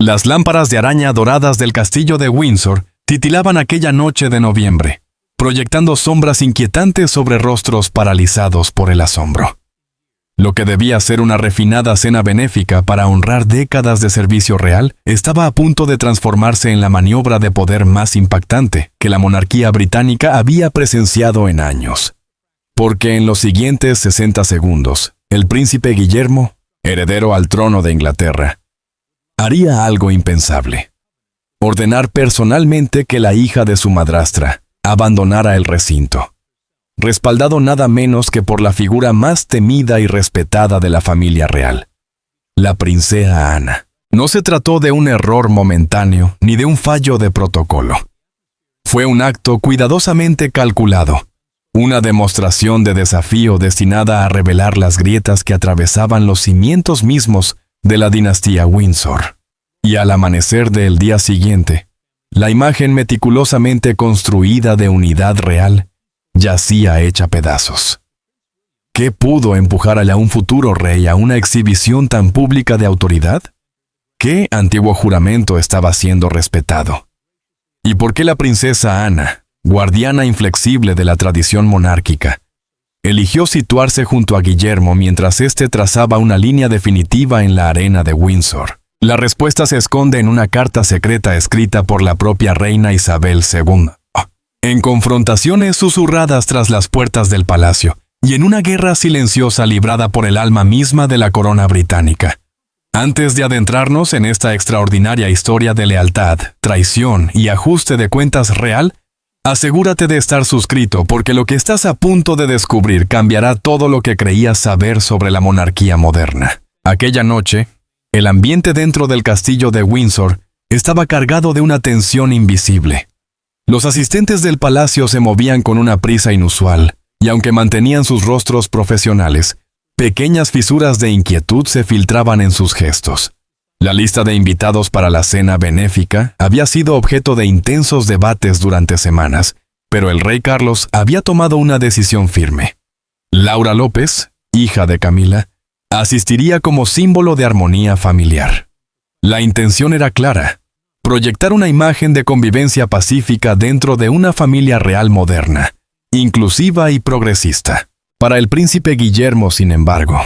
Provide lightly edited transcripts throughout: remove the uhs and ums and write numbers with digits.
Las lámparas de araña doradas del castillo de Windsor titilaban aquella noche de noviembre, proyectando sombras inquietantes sobre rostros paralizados por el asombro. Lo que debía ser una refinada cena benéfica para honrar décadas de servicio real estaba a punto de transformarse en la maniobra de poder más impactante que la monarquía británica había presenciado en años. Porque en los siguientes 60 segundos, el príncipe Guillermo, heredero al trono de Inglaterra, haría algo impensable: ordenar personalmente que la hija de su madrastra abandonara el recinto, respaldado nada menos que por la figura más temida y respetada de la familia real, la princesa Ana. No se trató de un error momentáneo ni de un fallo de protocolo. Fue un acto cuidadosamente calculado, una demostración de desafío destinada a revelar las grietas que atravesaban los cimientos mismos de la dinastía Windsor. Y al amanecer del día siguiente, la imagen meticulosamente construida de unidad real yacía hecha pedazos. ¿Qué pudo empujar a un futuro rey a una exhibición tan pública de autoridad? ¿Qué antiguo juramento estaba siendo respetado? ¿Y por qué la princesa Ana, guardiana inflexible de la tradición monárquica, eligió situarse junto a Guillermo mientras éste trazaba una línea definitiva en la arena de Windsor? La respuesta se esconde en una carta secreta escrita por la propia reina Isabel II, en confrontaciones susurradas tras las puertas del palacio, y en una guerra silenciosa librada por el alma misma de la corona británica. Antes de adentrarnos en esta extraordinaria historia de lealtad, traición y ajuste de cuentas real, asegúrate de estar suscrito, porque lo que estás a punto de descubrir cambiará todo lo que creías saber sobre la monarquía moderna. Aquella noche, el ambiente dentro del castillo de Windsor estaba cargado de una tensión invisible. Los asistentes del palacio se movían con una prisa inusual, y aunque mantenían sus rostros profesionales, pequeñas fisuras de inquietud se filtraban en sus gestos. La lista de invitados para la cena benéfica había sido objeto de intensos debates durante semanas, pero el rey Carlos había tomado una decisión firme. Laura López, hija de Camila, asistiría como símbolo de armonía familiar. La intención era clara: proyectar una imagen de convivencia pacífica dentro de una familia real moderna, inclusiva y progresista. Para el príncipe Guillermo, sin embargo,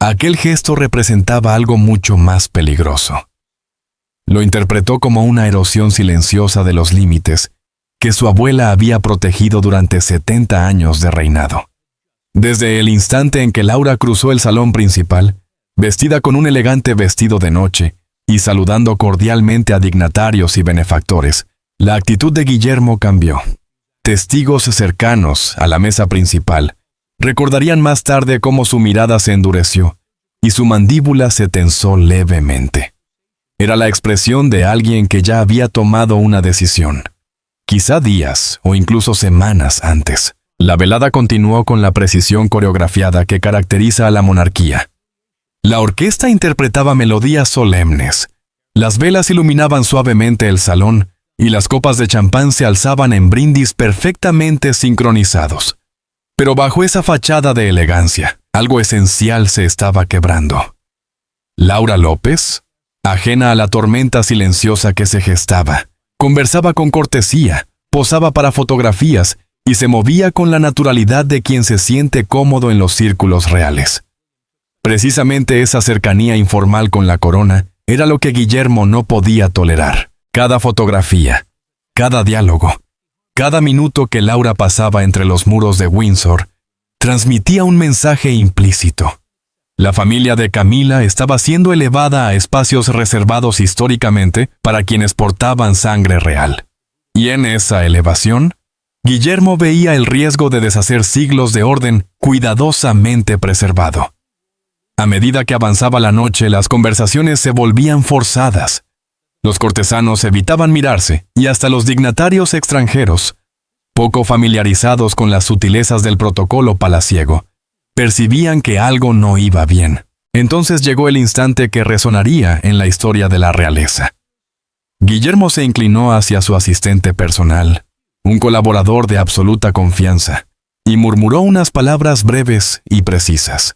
aquel gesto representaba algo mucho más peligroso. Lo interpretó como una erosión silenciosa de los límites que su abuela había protegido durante 70 años de reinado. Desde el instante en que Laura cruzó el salón principal, vestida con un elegante vestido de noche y saludando cordialmente a dignatarios y benefactores, la actitud de Guillermo cambió. Testigos cercanos a la mesa principal recordarían más tarde cómo su mirada se endureció y su mandíbula se tensó levemente. Era la expresión de alguien que ya había tomado una decisión, quizá días o incluso semanas antes. La velada continuó con la precisión coreografiada que caracteriza a la monarquía. La orquesta interpretaba melodías solemnes, las velas iluminaban suavemente el salón y las copas de champán se alzaban en brindis perfectamente sincronizados. Pero bajo esa fachada de elegancia, algo esencial se estaba quebrando. Laura López, ajena a la tormenta silenciosa que se gestaba, conversaba con cortesía, posaba para fotografías y se movía con la naturalidad de quien se siente cómodo en los círculos reales. Precisamente esa cercanía informal con la corona era lo que Guillermo no podía tolerar. Cada fotografía, cada diálogo, cada minuto que Laura pasaba entre los muros de Windsor, transmitía un mensaje implícito. La familia de Camila estaba siendo elevada a espacios reservados históricamente para quienes portaban sangre real. Y en esa elevación, Guillermo veía el riesgo de deshacer siglos de orden cuidadosamente preservado. A medida que avanzaba la noche, las conversaciones se volvían forzadas. Los cortesanos evitaban mirarse, y hasta los dignatarios extranjeros, poco familiarizados con las sutilezas del protocolo palaciego, percibían que algo no iba bien. Entonces llegó el instante que resonaría en la historia de la realeza. Guillermo se inclinó hacia su asistente personal, un colaborador de absoluta confianza, y murmuró unas palabras breves y precisas.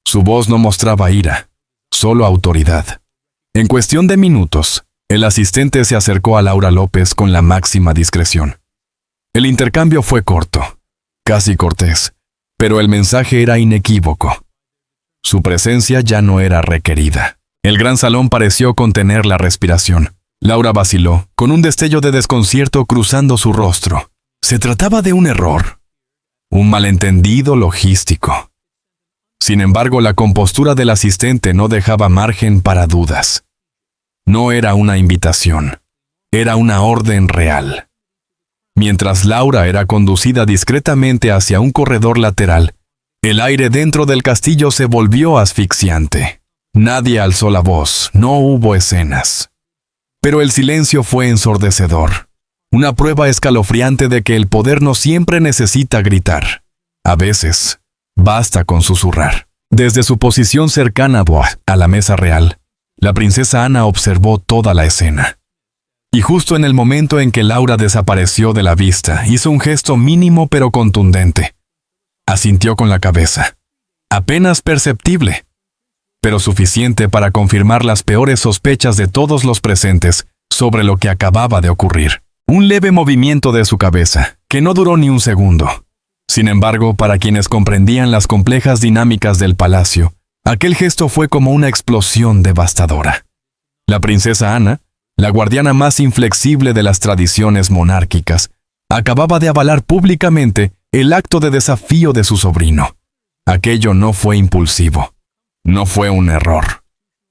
Su voz no mostraba ira, solo autoridad. En cuestión de minutos, el asistente se acercó a Laura López con la máxima discreción. El intercambio fue corto, casi cortés, pero el mensaje era inequívoco. Su presencia ya no era requerida. El gran salón pareció contener la respiración. Laura vaciló, con un destello de desconcierto cruzando su rostro. Se trataba de un error, un malentendido logístico. Sin embargo, la compostura del asistente no dejaba margen para dudas. No era una invitación, era una orden real. Mientras Laura era conducida discretamente hacia un corredor lateral, el aire dentro del castillo se volvió asfixiante. Nadie alzó la voz, no hubo escenas. Pero el silencio fue ensordecedor. Una prueba escalofriante de que el poder no siempre necesita gritar. A veces, basta con susurrar. Desde su posición cercana a la mesa real, la princesa Ana observó toda la escena. Y justo en el momento en que Laura desapareció de la vista, hizo un gesto mínimo pero contundente. Asintió con la cabeza. Apenas perceptible, pero suficiente para confirmar las peores sospechas de todos los presentes sobre lo que acababa de ocurrir. Un leve movimiento de su cabeza, que no duró ni un segundo. Sin embargo, para quienes comprendían las complejas dinámicas del palacio, aquel gesto fue como una explosión devastadora. La princesa Ana, la guardiana más inflexible de las tradiciones monárquicas, acababa de avalar públicamente el acto de desafío de su sobrino. Aquello no fue impulsivo. No fue un error.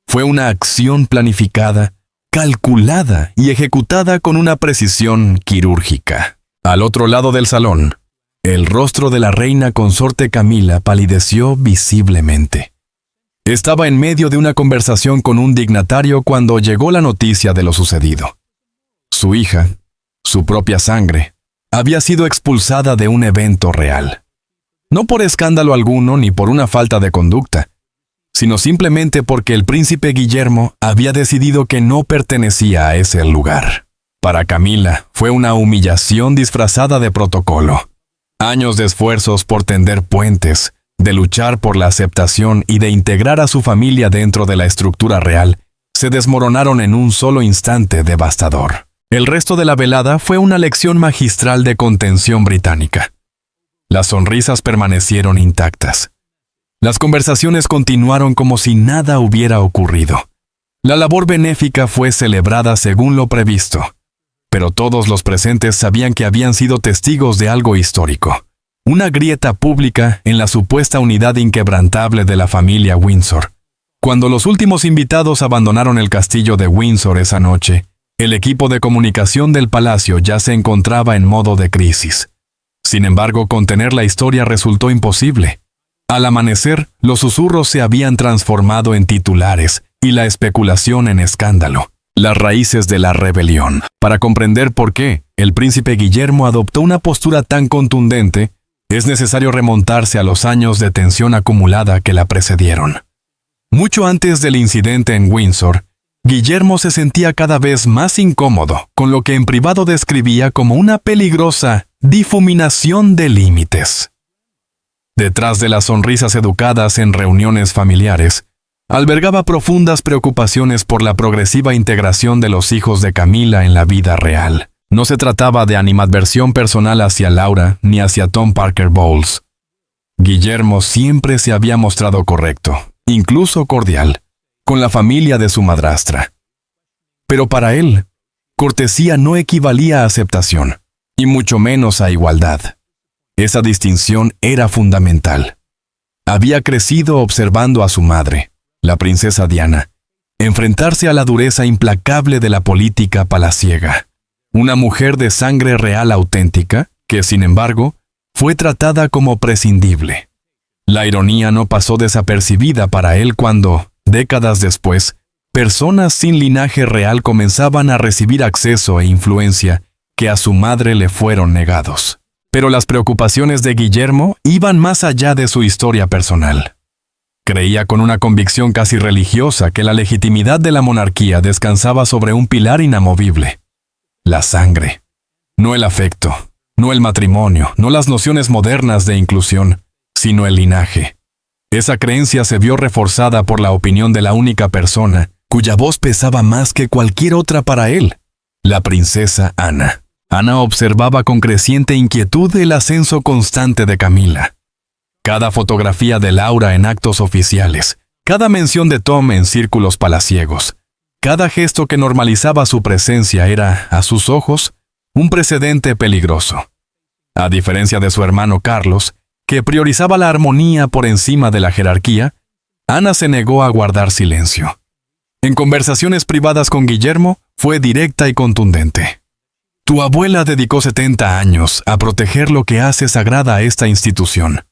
Fue una acción planificada, calculada y ejecutada con una precisión quirúrgica. Al otro lado del salón, el rostro de la reina consorte Camila palideció visiblemente. Estaba en medio de una conversación con un dignatario cuando llegó la noticia de lo sucedido. Su hija, su propia sangre, había sido expulsada de un evento real. No por escándalo alguno ni por una falta de conducta, sino simplemente porque el príncipe Guillermo había decidido que no pertenecía a ese lugar. Para Camila fue una humillación disfrazada de protocolo. Años de esfuerzos por tender puentes, de luchar por la aceptación y de integrar a su familia dentro de la estructura real, se desmoronaron en un solo instante devastador. El resto de la velada fue una lección magistral de contención británica. Las sonrisas permanecieron intactas. Las conversaciones continuaron como si nada hubiera ocurrido. La labor benéfica fue celebrada según lo previsto, pero todos los presentes sabían que habían sido testigos de algo histórico. Una grieta pública en la supuesta unidad inquebrantable de la familia Windsor. Cuando los últimos invitados abandonaron el castillo de Windsor esa noche, el equipo de comunicación del palacio ya se encontraba en modo de crisis. Sin embargo, contener la historia resultó imposible. Al amanecer, los susurros se habían transformado en titulares y la especulación en escándalo. Las raíces de la rebelión. Para comprender por qué el príncipe Guillermo adoptó una postura tan contundente, es necesario remontarse a los años de tensión acumulada que la precedieron. Mucho antes del incidente en Windsor, Guillermo se sentía cada vez más incómodo con lo que en privado describía como una peligrosa difuminación de límites. Detrás de las sonrisas educadas en reuniones familiares, albergaba profundas preocupaciones por la progresiva integración de los hijos de Camila en la vida real. No se trataba de animadversión personal hacia Laura ni hacia Tom Parker Bowles. Guillermo siempre se había mostrado correcto, incluso cordial, con la familia de su madrastra. Pero para él, cortesía no equivalía a aceptación, y mucho menos a igualdad. Esa distinción era fundamental. Había crecido observando a su madre, la princesa Diana, enfrentarse a la dureza implacable de la política palaciega. Una mujer de sangre real auténtica que, sin embargo, fue tratada como prescindible. La ironía no pasó desapercibida para él cuando, décadas después, personas sin linaje real comenzaban a recibir acceso e influencia que a su madre le fueron negados. Pero las preocupaciones de Guillermo iban más allá de su historia personal. Creía con una convicción casi religiosa que la legitimidad de la monarquía descansaba sobre un pilar inamovible: la sangre. No el afecto, no el matrimonio, no las nociones modernas de inclusión, sino el linaje. Esa creencia se vio reforzada por la opinión de la única persona cuya voz pesaba más que cualquier otra para él: la princesa Ana. Ana observaba con creciente inquietud el ascenso constante de Camila. Cada fotografía de Laura en actos oficiales, cada mención de Tom en círculos palaciegos, cada gesto que normalizaba su presencia era, a sus ojos, un precedente peligroso. A diferencia de su hermano Carlos, que priorizaba la armonía por encima de la jerarquía, Ana se negó a guardar silencio. En conversaciones privadas con Guillermo, fue directa y contundente. Tu abuela dedicó 70 años a proteger lo que hace sagrada a esta institución,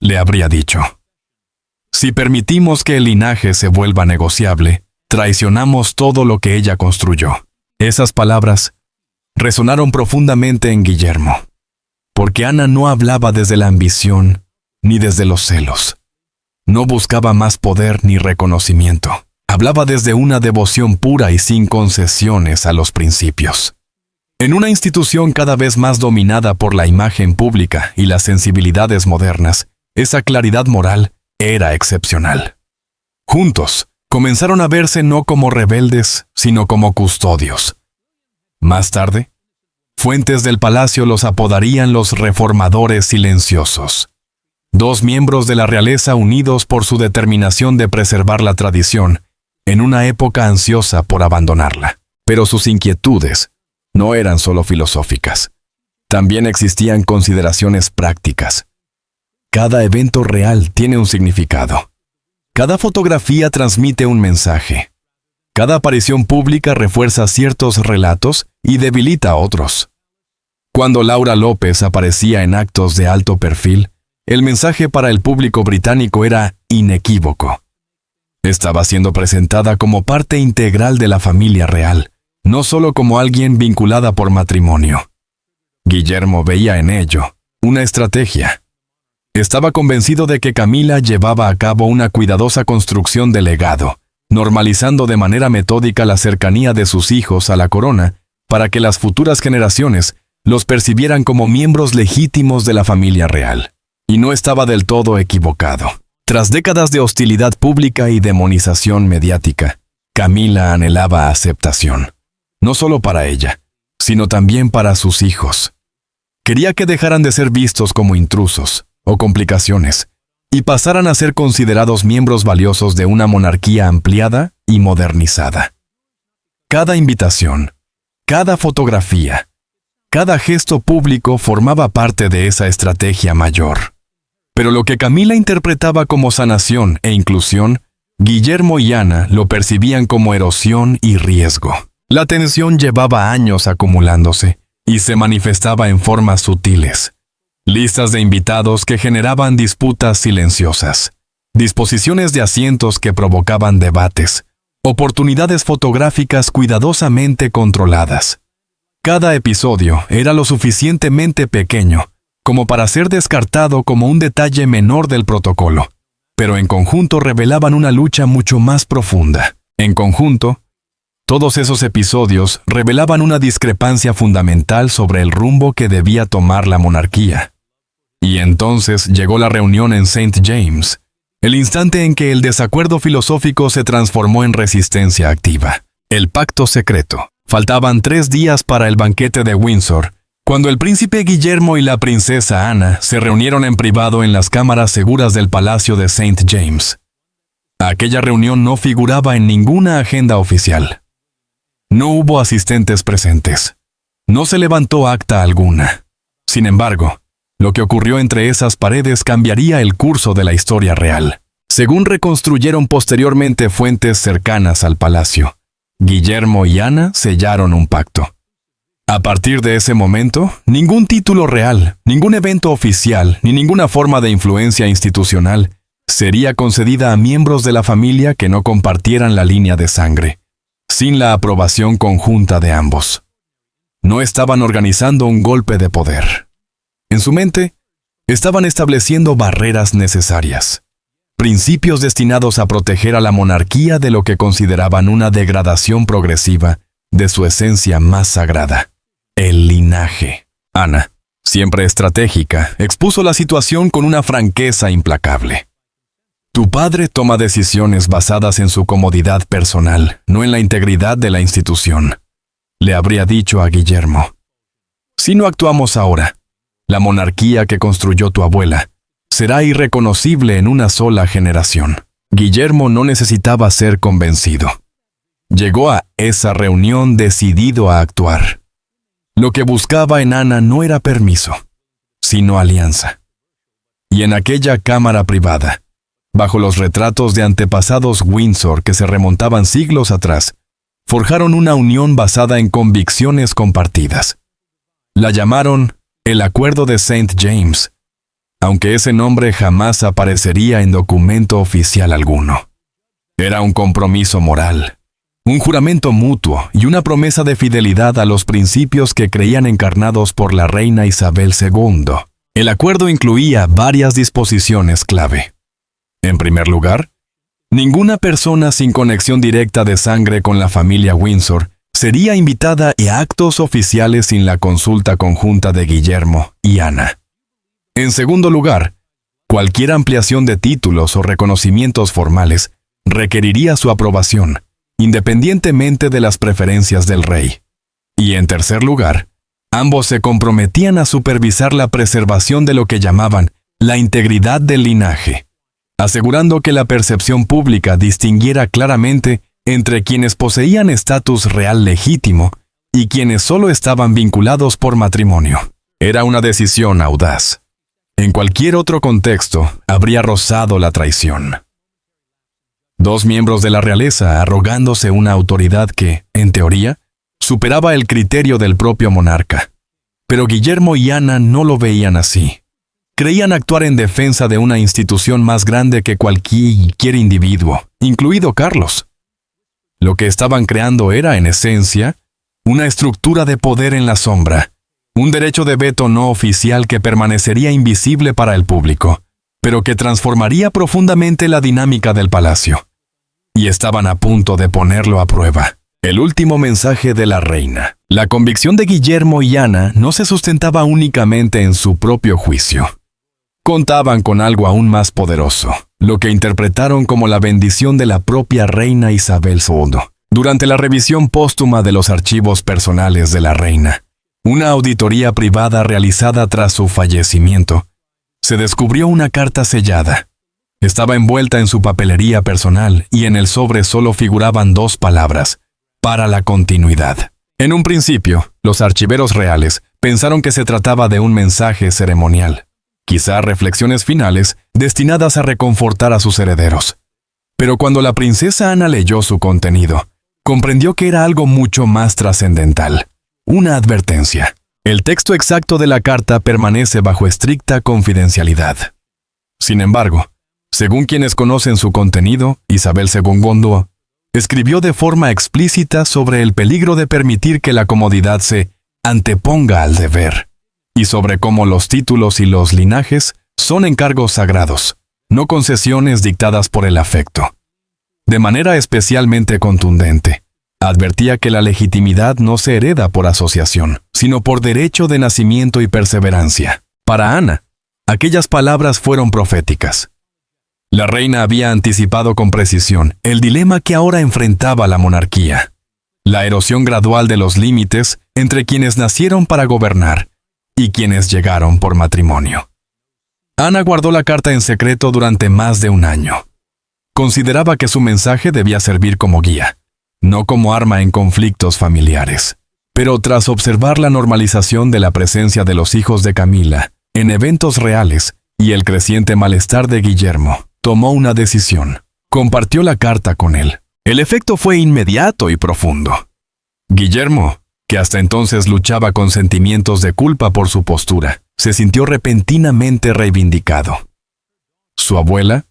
le habría dicho. Si permitimos que el linaje se vuelva negociable, traicionamos todo lo que ella construyó. Esas palabras resonaron profundamente en Guillermo, porque Ana no hablaba desde la ambición ni desde los celos. No buscaba más poder ni reconocimiento. Hablaba desde una devoción pura y sin concesiones a los principios. En una institución cada vez más dominada por la imagen pública y las sensibilidades modernas, esa claridad moral era excepcional. Juntos, comenzaron a verse no como rebeldes, sino como custodios. Más tarde, fuentes del palacio los apodarían los reformadores silenciosos. Dos miembros de la realeza unidos por su determinación de preservar la tradición, en una época ansiosa por abandonarla. Pero sus inquietudes no eran solo filosóficas. También existían consideraciones prácticas. Cada evento real tiene un significado. Cada fotografía transmite un mensaje. Cada aparición pública refuerza ciertos relatos y debilita otros. Cuando Laura López aparecía en actos de alto perfil, el mensaje para el público británico era inequívoco. Estaba siendo presentada como parte integral de la familia real, no solo como alguien vinculada por matrimonio. Guillermo veía en ello una estrategia. Estaba convencido de que Camila llevaba a cabo una cuidadosa construcción de legado, normalizando de manera metódica la cercanía de sus hijos a la corona para que las futuras generaciones los percibieran como miembros legítimos de la familia real. Y no estaba del todo equivocado. Tras décadas de hostilidad pública y demonización mediática, Camila anhelaba aceptación. No solo para ella, sino también para sus hijos. Quería que dejaran de ser vistos como intrusos o complicaciones y pasaran a ser considerados miembros valiosos de una monarquía ampliada y modernizada. Cada invitación, cada fotografía, cada gesto público formaba parte de esa estrategia mayor. Pero lo que Camila interpretaba como sanación e inclusión, Guillermo y Ana lo percibían como erosión y riesgo. La tensión llevaba años acumulándose y se manifestaba en formas sutiles. Listas de invitados que generaban disputas silenciosas, disposiciones de asientos que provocaban debates, oportunidades fotográficas cuidadosamente controladas. Cada episodio era lo suficientemente pequeño como para ser descartado como un detalle menor del protocolo, pero en conjunto revelaban una lucha mucho más profunda. En conjunto, todos esos episodios revelaban una discrepancia fundamental sobre el rumbo que debía tomar la monarquía. Y entonces llegó la reunión en St. James, el instante en que el desacuerdo filosófico se transformó en resistencia activa. El pacto secreto. Faltaban 3 días para el banquete de Windsor, cuando el príncipe Guillermo y la princesa Ana se reunieron en privado en las cámaras seguras del palacio de St. James. Aquella reunión no figuraba en ninguna agenda oficial. No hubo asistentes presentes. No se levantó acta alguna. Sin embargo, lo que ocurrió entre esas paredes cambiaría el curso de la historia real. Según reconstruyeron posteriormente fuentes cercanas al palacio, Guillermo y Ana sellaron un pacto. A partir de ese momento, ningún título real, ningún evento oficial, ni ninguna forma de influencia institucional sería concedida a miembros de la familia que no compartieran la línea de sangre, sin la aprobación conjunta de ambos. No estaban organizando un golpe de poder. En su mente, estaban estableciendo barreras necesarias, principios destinados a proteger a la monarquía de lo que consideraban una degradación progresiva de su esencia más sagrada, el linaje. Ana, siempre estratégica, expuso la situación con una franqueza implacable. Tu padre toma decisiones basadas en su comodidad personal, no en la integridad de la institución, le habría dicho a Guillermo. Si no actuamos ahora, la monarquía que construyó tu abuela será irreconocible en una sola generación. Guillermo no necesitaba ser convencido. Llegó a esa reunión decidido a actuar. Lo que buscaba en Ana no era permiso, sino alianza. Y en aquella cámara privada, bajo los retratos de antepasados Windsor que se remontaban siglos atrás, forjaron una unión basada en convicciones compartidas. La llamaron el Acuerdo de St. James, aunque ese nombre jamás aparecería en documento oficial alguno. Era un compromiso moral, un juramento mutuo y una promesa de fidelidad a los principios que creían encarnados por la reina Isabel II. El acuerdo incluía varias disposiciones clave. En primer lugar, ninguna persona sin conexión directa de sangre con la familia Windsor sería invitada a actos oficiales sin la consulta conjunta de Guillermo y Ana. En segundo lugar, cualquier ampliación de títulos o reconocimientos formales requeriría su aprobación, independientemente de las preferencias del rey. Y en tercer lugar, ambos se comprometían a supervisar la preservación de lo que llamaban la integridad del linaje, asegurando que la percepción pública distinguiera claramente entre quienes poseían estatus real legítimo y quienes solo estaban vinculados por matrimonio. Era una decisión audaz. En cualquier otro contexto, habría rozado la traición. Dos miembros de la realeza arrogándose una autoridad que, en teoría, superaba el criterio del propio monarca. Pero Guillermo y Ana no lo veían así. Creían actuar en defensa de una institución más grande que cualquier individuo, incluido Carlos. Lo que estaban creando era, en esencia, una estructura de poder en la sombra, un derecho de veto no oficial que permanecería invisible para el público, pero que transformaría profundamente la dinámica del palacio. Y estaban a punto de ponerlo a prueba. El último mensaje de la reina. La convicción de Guillermo y Ana no se sustentaba únicamente en su propio juicio. Contaban con algo aún más poderoso, lo que interpretaron como la bendición de la propia reina Isabel II. Durante la revisión póstuma de los archivos personales de la reina, una auditoría privada realizada tras su fallecimiento, se descubrió una carta sellada. Estaba envuelta en su papelería personal y en el sobre solo figuraban dos palabras: para la continuidad. En un principio, los archiveros reales pensaron que se trataba de un mensaje ceremonial, quizá reflexiones finales destinadas a reconfortar a sus herederos. Pero cuando la princesa Ana leyó su contenido, comprendió que era algo mucho más trascendental. Una advertencia. El texto exacto de la carta permanece bajo estricta confidencialidad. Sin embargo, según quienes conocen su contenido, Isabel II escribió de forma explícita sobre el peligro de permitir que la comodidad se anteponga al deber, y sobre cómo los títulos y los linajes son encargos sagrados, no concesiones dictadas por el afecto. De manera especialmente contundente, advertía que la legitimidad no se hereda por asociación, sino por derecho de nacimiento y perseverancia. Para Ana, aquellas palabras fueron proféticas. La reina había anticipado con precisión el dilema que ahora enfrentaba la monarquía: la erosión gradual de los límites entre quienes nacieron para gobernar y quienes llegaron por matrimonio. Ana guardó la carta en secreto durante más de un año. Consideraba que su mensaje debía servir como guía, no como arma en conflictos familiares. Pero tras observar la normalización de la presencia de los hijos de Camila en eventos reales y el creciente malestar de Guillermo, tomó una decisión. Compartió la carta con él. El efecto fue inmediato y profundo. Guillermo, que hasta entonces luchaba con sentimientos de culpa por su postura, se sintió repentinamente reivindicado. Su abuela,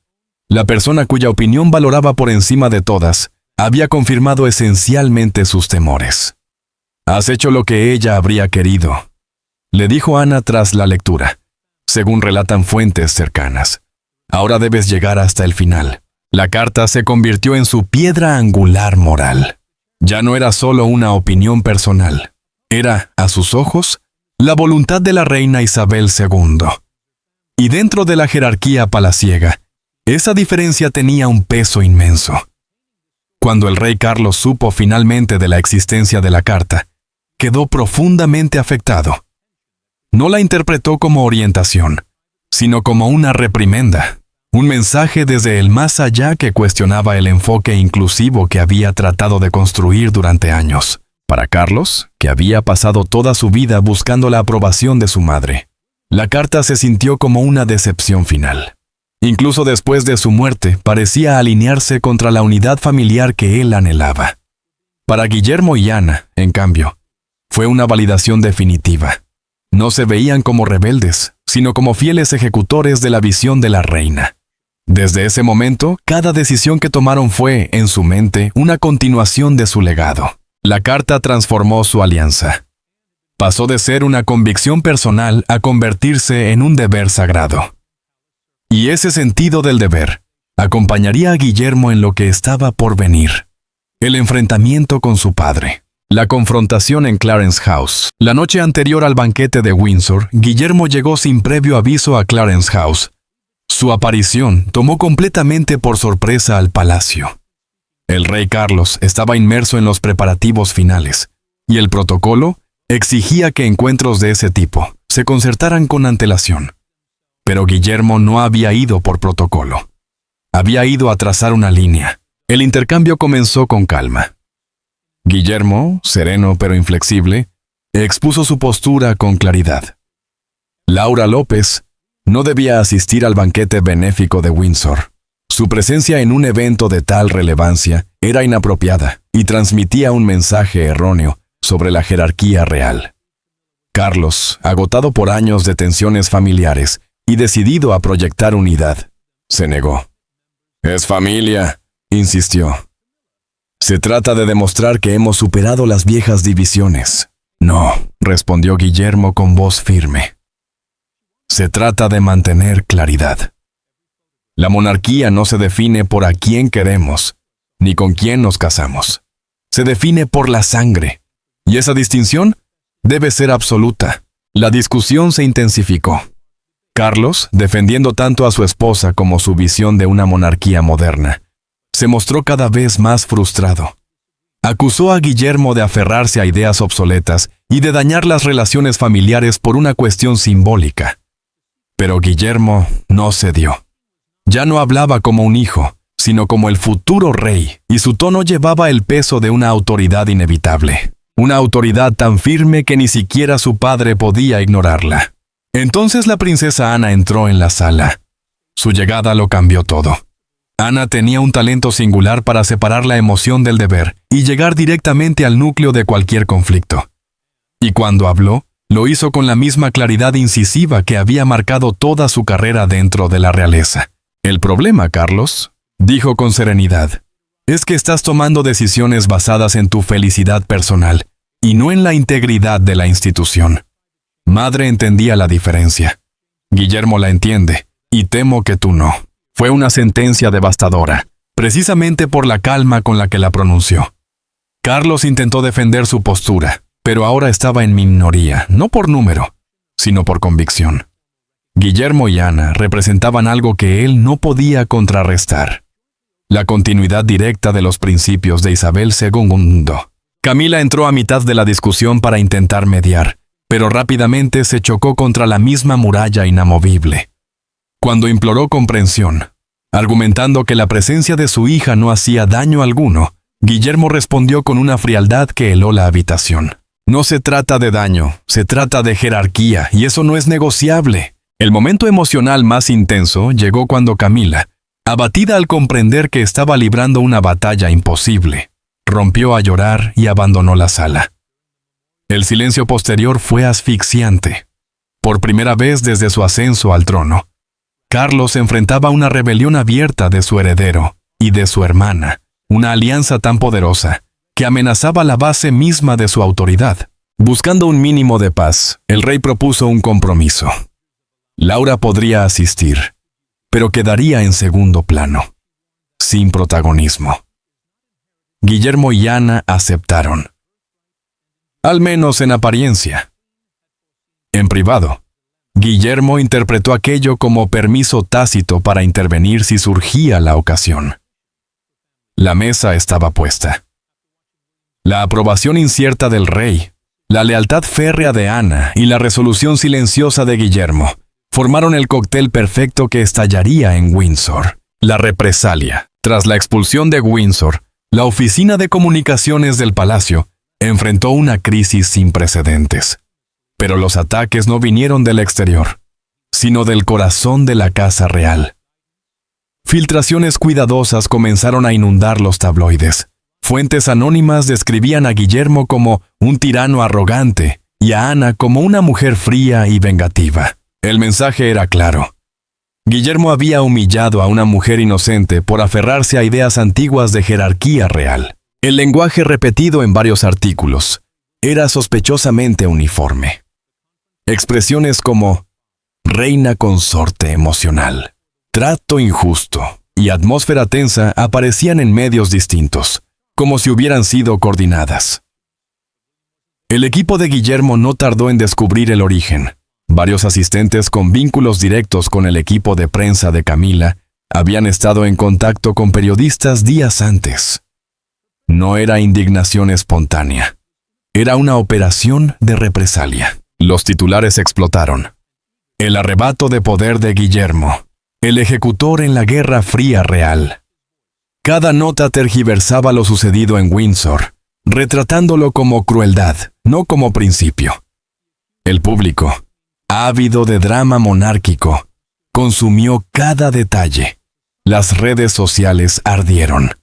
la persona cuya opinión valoraba por encima de todas, había confirmado esencialmente sus temores. «Has hecho lo que ella habría querido», le dijo Ana tras la lectura, según relatan fuentes cercanas. «Ahora debes llegar hasta el final». La carta se convirtió en su piedra angular moral. Ya no era solo una opinión personal. Era, a sus ojos, la voluntad de la reina Isabel II. Y dentro de la jerarquía palaciega, Esa diferencia tenía un peso inmenso. Cuando el rey Carlos supo finalmente de la existencia de la carta, quedó profundamente afectado. No la interpretó como orientación, sino como una reprimenda, un mensaje desde el más allá que cuestionaba el enfoque inclusivo que había tratado de construir durante años. Para Carlos, que había pasado toda su vida buscando la aprobación de su madre, la carta se sintió como una decepción final. Incluso después de su muerte, parecía alinearse contra la unidad familiar que él anhelaba. Para Guillermo y Ana, en cambio, fue una validación definitiva. No se veían como rebeldes, sino como fieles ejecutores de la visión de la reina. Desde ese momento, cada decisión que tomaron fue, en su mente, una continuación de su legado. La carta transformó su alianza. Pasó de ser una convicción personal a convertirse en un deber sagrado. Y ese sentido del deber acompañaría a Guillermo en lo que estaba por venir. El enfrentamiento con su padre. La confrontación en Clarence House. La noche anterior al banquete de Windsor, Guillermo llegó sin previo aviso a Clarence House. Su aparición tomó completamente por sorpresa al palacio. El rey Carlos estaba inmerso en los preparativos finales, y el protocolo exigía que encuentros de ese tipo se concertaran con antelación. Pero Guillermo no había ido por protocolo. Había ido a trazar una línea. El intercambio comenzó con calma. Guillermo, sereno pero inflexible, expuso su postura con claridad. Laura López no debía asistir al banquete benéfico de Windsor. Su presencia en un evento de tal relevancia era inapropiada y transmitía un mensaje erróneo sobre la jerarquía real. Carlos, agotado por años de tensiones familiares y decidido a proyectar unidad, se negó. «Es familia», insistió. «Se trata de demostrar que hemos superado las viejas divisiones». «No», respondió Guillermo con voz firme. «Se trata de mantener claridad. La monarquía no se define por a quién queremos, ni con quién nos casamos. Se define por la sangre, y esa distinción debe ser absoluta». La discusión se intensificó. Carlos, defendiendo tanto a su esposa como su visión de una monarquía moderna, se mostró cada vez más frustrado. Acusó a Guillermo de aferrarse a ideas obsoletas y de dañar las relaciones familiares por una cuestión simbólica. Pero Guillermo no cedió. Ya no hablaba como un hijo, sino como el futuro rey, y su tono llevaba el peso de una autoridad inevitable. Una autoridad tan firme que ni siquiera su padre podía ignorarla. Entonces la princesa Ana entró en la sala. Su llegada lo cambió todo. Ana tenía un talento singular para separar la emoción del deber y llegar directamente al núcleo de cualquier conflicto. Y cuando habló, lo hizo con la misma claridad incisiva que había marcado toda su carrera dentro de la realeza. «El problema, Carlos», dijo con serenidad, «es que estás tomando decisiones basadas en tu felicidad personal y no en la integridad de la institución». Madre entendía la diferencia. Guillermo la entiende, y temo que tú no. Fue una sentencia devastadora, precisamente por la calma con la que la pronunció. Carlos intentó defender su postura, pero ahora estaba en minoría, no por número, sino por convicción. Guillermo y Ana representaban algo que él no podía contrarrestar: la continuidad directa de los principios de Isabel II. Camila entró a mitad de la discusión para intentar mediar, pero rápidamente se chocó contra la misma muralla inamovible. Cuando imploró comprensión, argumentando que la presencia de su hija no hacía daño alguno, Guillermo respondió con una frialdad que heló la habitación. «No se trata de daño, se trata de jerarquía, y eso no es negociable». El momento emocional más intenso llegó cuando Camila, abatida al comprender que estaba librando una batalla imposible, rompió a llorar y abandonó la sala. El silencio posterior fue asfixiante. Por primera vez desde su ascenso al trono, Carlos enfrentaba una rebelión abierta de su heredero y de su hermana, una alianza tan poderosa que amenazaba la base misma de su autoridad. Buscando un mínimo de paz, el rey propuso un compromiso. Laura podría asistir, pero quedaría en segundo plano, sin protagonismo. Guillermo y Ana aceptaron. Al menos en apariencia. En privado, Guillermo interpretó aquello como permiso tácito para intervenir si surgía la ocasión. La mesa estaba puesta. La aprobación incierta del rey, la lealtad férrea de Ana y la resolución silenciosa de Guillermo formaron el cóctel perfecto que estallaría en Windsor. La represalia. Tras la expulsión de Windsor, la Oficina de Comunicaciones del Palacio enfrentó una crisis sin precedentes. Pero los ataques no vinieron del exterior, sino del corazón de la Casa Real. Filtraciones cuidadosas comenzaron a inundar los tabloides. Fuentes anónimas describían a Guillermo como un tirano arrogante y a Ana como una mujer fría y vengativa. El mensaje era claro. Guillermo había humillado a una mujer inocente por aferrarse a ideas antiguas de jerarquía real. El lenguaje repetido en varios artículos era sospechosamente uniforme. Expresiones como reina consorte emocional, trato injusto y atmósfera tensa aparecían en medios distintos, como si hubieran sido coordinadas. El equipo de Guillermo no tardó en descubrir el origen. Varios asistentes con vínculos directos con el equipo de prensa de Camila habían estado en contacto con periodistas días antes. No era indignación espontánea. Era una operación de represalia. Los titulares explotaron. El arrebato de poder de Guillermo, el ejecutor en la Guerra Fría real. Cada nota tergiversaba lo sucedido en Windsor, retratándolo como crueldad, no como principio. El público, ávido de drama monárquico, consumió cada detalle. Las redes sociales ardieron.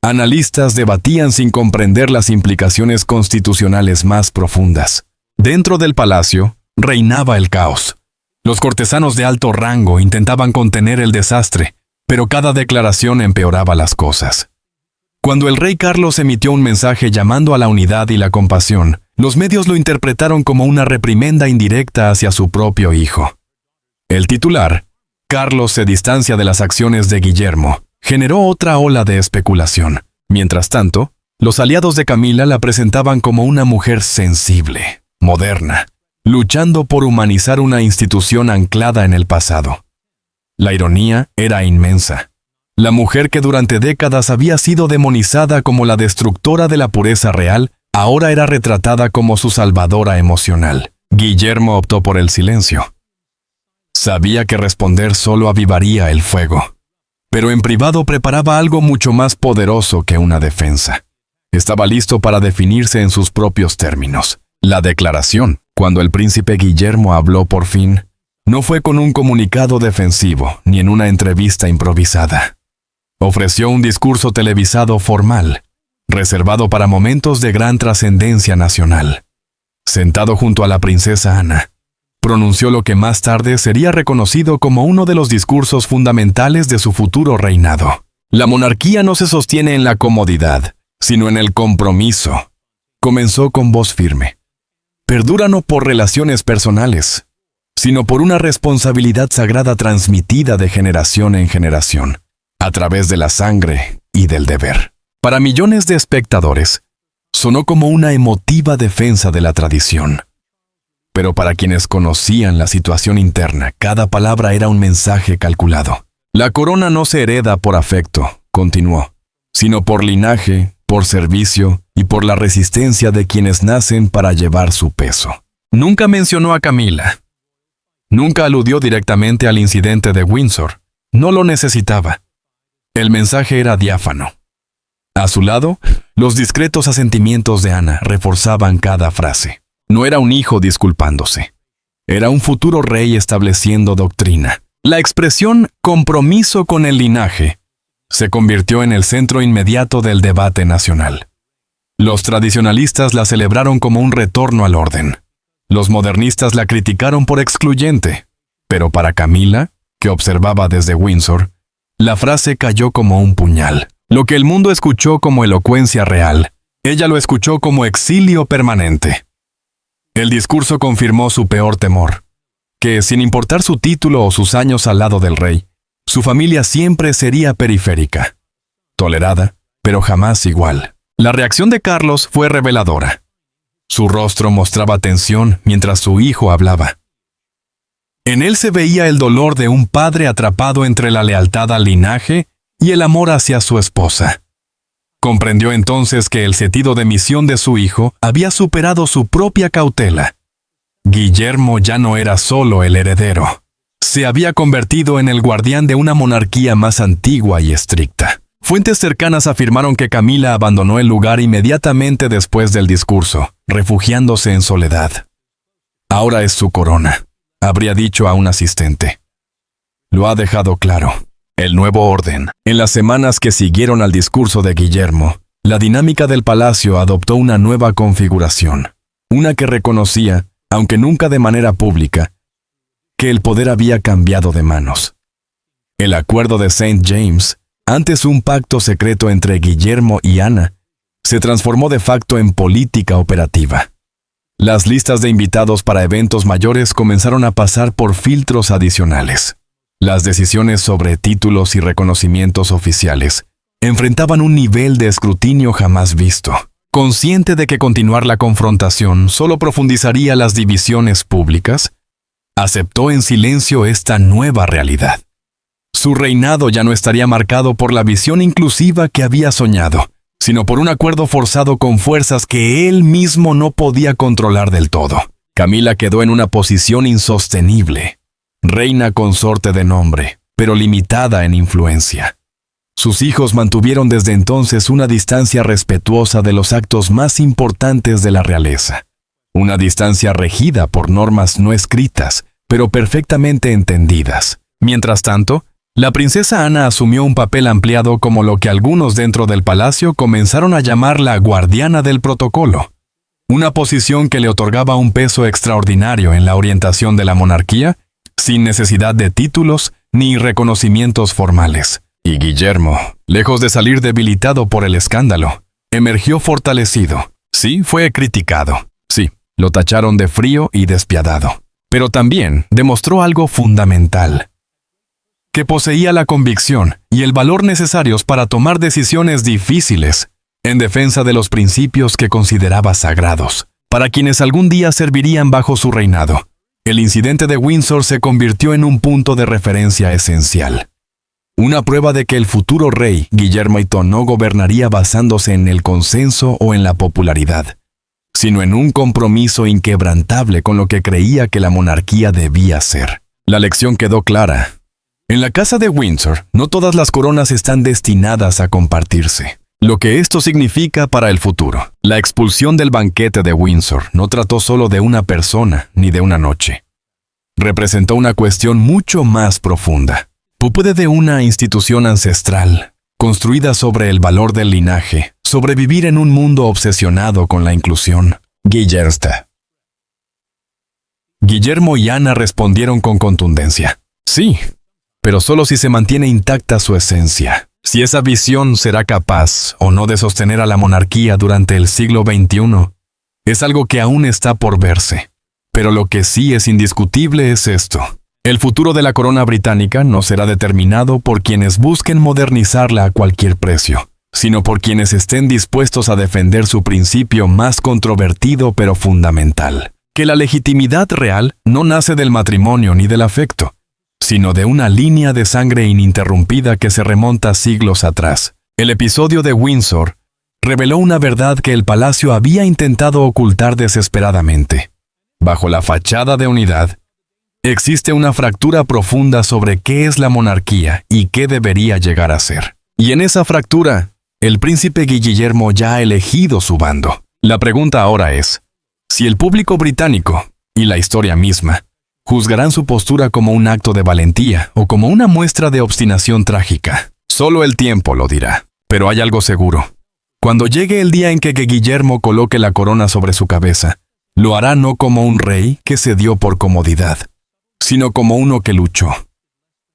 Analistas debatían sin comprender las implicaciones constitucionales más profundas. Dentro del palacio, reinaba el caos. Los cortesanos de alto rango intentaban contener el desastre, pero cada declaración empeoraba las cosas. Cuando el rey Carlos emitió un mensaje llamando a la unidad y la compasión, los medios lo interpretaron como una reprimenda indirecta hacia su propio hijo. El titular, Carlos se distancia de las acciones de Guillermo, generó otra ola de especulación. Mientras tanto, los aliados de Camila la presentaban como una mujer sensible, moderna, luchando por humanizar una institución anclada en el pasado. La ironía era inmensa. La mujer que durante décadas había sido demonizada como la destructora de la pureza real, ahora era retratada como su salvadora emocional. Guillermo optó por el silencio. Sabía que responder solo avivaría el fuego. Pero en privado preparaba algo mucho más poderoso que una defensa. Estaba listo para definirse en sus propios términos. La declaración, cuando el príncipe Guillermo habló por fin, no fue con un comunicado defensivo ni en una entrevista improvisada. Ofreció un discurso televisado formal, reservado para momentos de gran trascendencia nacional. Sentado junto a la princesa Ana, pronunció lo que más tarde sería reconocido como uno de los discursos fundamentales de su futuro reinado. La monarquía no se sostiene en la comodidad, sino en el compromiso. Comenzó con voz firme. Perdura no por relaciones personales, sino por una responsabilidad sagrada transmitida de generación en generación, a través de la sangre y del deber. Para millones de espectadores, sonó como una emotiva defensa de la tradición. Pero para quienes conocían la situación interna, cada palabra era un mensaje calculado. La corona no se hereda por afecto, continuó, sino por linaje, por servicio y por la resistencia de quienes nacen para llevar su peso. Nunca mencionó a Camila. Nunca aludió directamente al incidente de Windsor. No lo necesitaba. El mensaje era diáfano. A su lado, los discretos asentimientos de Ana reforzaban cada frase. No era un hijo disculpándose. Era un futuro rey estableciendo doctrina. La expresión compromiso con el linaje se convirtió en el centro inmediato del debate nacional. Los tradicionalistas la celebraron como un retorno al orden. Los modernistas la criticaron por excluyente. Pero para Camila, que observaba desde Windsor, la frase cayó como un puñal. Lo que el mundo escuchó como elocuencia real, ella lo escuchó como exilio permanente. El discurso confirmó su peor temor, que sin importar su título o sus años al lado del rey, su familia siempre sería periférica, tolerada, pero jamás igual. La reacción de Carlos fue reveladora. Su rostro mostraba tensión mientras su hijo hablaba. En él se veía el dolor de un padre atrapado entre la lealtad al linaje y el amor hacia su esposa. Comprendió entonces que el sentido de misión de su hijo había superado su propia cautela. Guillermo ya no era solo el heredero. Se había convertido en el guardián de una monarquía más antigua y estricta. Fuentes cercanas afirmaron que Camila abandonó el lugar inmediatamente después del discurso, refugiándose en soledad. Ahora es su corona, habría dicho a un asistente. Lo ha dejado claro. El nuevo orden. En las semanas que siguieron al discurso de Guillermo, la dinámica del palacio adoptó una nueva configuración, una que reconocía, aunque nunca de manera pública, que el poder había cambiado de manos. El acuerdo de St. James, antes un pacto secreto entre Guillermo y Ana, se transformó de facto en política operativa. Las listas de invitados para eventos mayores comenzaron a pasar por filtros adicionales. Las decisiones sobre títulos y reconocimientos oficiales enfrentaban un nivel de escrutinio jamás visto. Consciente de que continuar la confrontación solo profundizaría las divisiones públicas, aceptó en silencio esta nueva realidad. Su reinado ya no estaría marcado por la visión inclusiva que había soñado, sino por un acuerdo forzado con fuerzas que él mismo no podía controlar del todo. Camila quedó en una posición insostenible. Reina consorte de nombre, pero limitada en influencia. Sus hijos mantuvieron desde entonces una distancia respetuosa de los actos más importantes de la realeza. Una distancia regida por normas no escritas, pero perfectamente entendidas. Mientras tanto, la princesa Ana asumió un papel ampliado como lo que algunos dentro del palacio comenzaron a llamar la guardiana del protocolo. Una posición que le otorgaba un peso extraordinario en la orientación de la monarquía, sin necesidad de títulos ni reconocimientos formales. Y Guillermo, lejos de salir debilitado por el escándalo, emergió fortalecido. Sí, fue criticado. Sí, lo tacharon de frío y despiadado. Pero también demostró algo fundamental: que poseía la convicción y el valor necesarios para tomar decisiones difíciles en defensa de los principios que consideraba sagrados, para quienes algún día servirían bajo su reinado. El incidente de Windsor se convirtió en un punto de referencia esencial. Una prueba de que el futuro rey, Guillermo VIII, no gobernaría basándose en el consenso o en la popularidad, sino en un compromiso inquebrantable con lo que creía que la monarquía debía ser. La lección quedó clara. En la casa de Windsor, no todas las coronas están destinadas a compartirse. Lo que esto significa para el futuro. La expulsión del banquete de Windsor no trató solo de una persona ni de una noche. Representó una cuestión mucho más profunda. Puede de una institución ancestral, construida sobre el valor del linaje, sobrevivir en un mundo obsesionado con la inclusión. Guillermo y Ana respondieron con contundencia. Sí, pero solo si se mantiene intacta su esencia. Si esa visión será capaz o no de sostener a la monarquía durante el siglo XXI, es algo que aún está por verse. Pero lo que sí es indiscutible es esto: el futuro de la corona británica no será determinado por quienes busquen modernizarla a cualquier precio, sino por quienes estén dispuestos a defender su principio más controvertido pero fundamental: que la legitimidad real no nace del matrimonio ni del afecto, sino de una línea de sangre ininterrumpida que se remonta siglos atrás. El episodio de Windsor reveló una verdad que el palacio había intentado ocultar desesperadamente. Bajo la fachada de unidad, existe una fractura profunda sobre qué es la monarquía y qué debería llegar a ser. Y en esa fractura, el príncipe Guillermo ya ha elegido su bando. La pregunta ahora es, si el público británico, y la historia misma, juzgarán su postura como un acto de valentía o como una muestra de obstinación trágica. Solo el tiempo lo dirá. Pero hay algo seguro. Cuando llegue el día en que Guillermo coloque la corona sobre su cabeza, lo hará no como un rey que se dio por comodidad, sino como uno que luchó,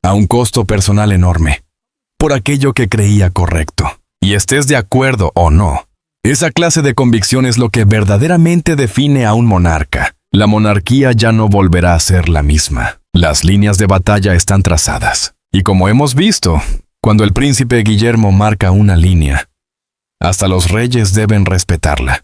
a un costo personal enorme, por aquello que creía correcto. Y estés de acuerdo o no, esa clase de convicción es lo que verdaderamente define a un monarca. La monarquía ya no volverá a ser la misma. Las líneas de batalla están trazadas. Y como hemos visto, cuando el príncipe Guillermo marca una línea, hasta los reyes deben respetarla.